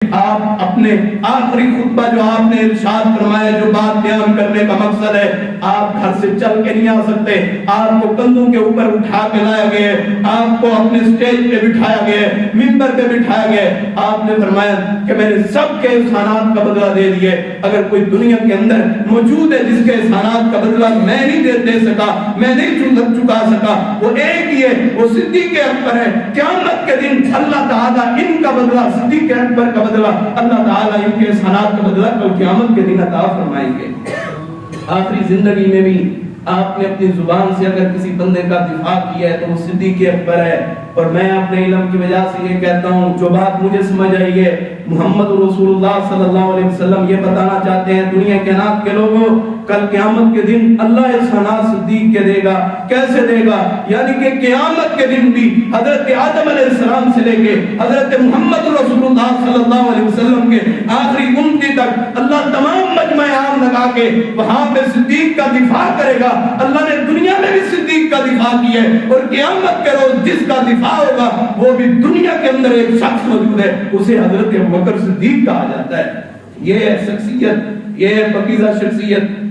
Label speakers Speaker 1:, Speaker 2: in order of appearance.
Speaker 1: آپ اپنے آخری خطبہ جو آپ نے ارشاد فرمایا، جو بات بیان کرنے کا مقصد ہے، آپ گھر سے چل کے نہیں آ سکتے، آپ کو کندھوں کے اوپر اٹھا کے لایا گیا، آپ کو اپنے سٹیج پہ بٹھایا گیا، منبر پہ بٹھایا گیا، آپ نے فرمایا کہ میں نے سب کے احسانات کا بدلہ دے دیے، اگر کوئی دنیا کے اندر موجود ہے جس کے احسانات کا بدلہ میں نہیں دے سکا، میں نہیں چکا سکا، وہ ایک ہی ہے، وہ صدیق اکبر ہے۔ قیامت کے دن اللہ تعالیٰ ان کا بدلہ، صدیق اکبر کا بدلہ اللہ تعالیٰ ان کے احسانات کا بدلہ کل قیامت کے دن عطا فرمائیں گے۔ آخری زندگی میں بھی آپ نے اپنی زبان سے اگر کسی بندے کا دفاع کیا ہے تو وہ صدیق اکبر ہے، اور میں اپنے علم کی وجہ سے یہ کہتا ہوں، جو بات مجھے سمجھ آئی ہے، محمد رسول اللہ صلی اللہ علیہ وسلم یہ بتانا چاہتے ہیں دنیا کائنات کے لوگوں، کل قیامت کے دن اللہ احسانات صدیق کے دے گا۔ کیسے دے گا؟ یعنی کہ قیامت کے دن بھی حضرت آدم علیہ السلام سے لے کے حضرت محمد رسول اللہ صلی اللہ علیہ وسلم کے آخری امتی تک اللہ تمام مجمع عام لگا کے وہاں پہ صدیق کا دفاع کرے گا۔ اللہ نے دنیا میں بھی صدیق کا دفاع کیا ہے، اور قیامت کے روز جس کا دفاع ہوگا وہ بھی دنیا کے اندر ایک شخص موجود ہے، اسے حضرت ابوبکر صدیق کہا جاتا ہے۔ یہ ہے شخصیت، یہ ہے پاکیزہ شخصیت۔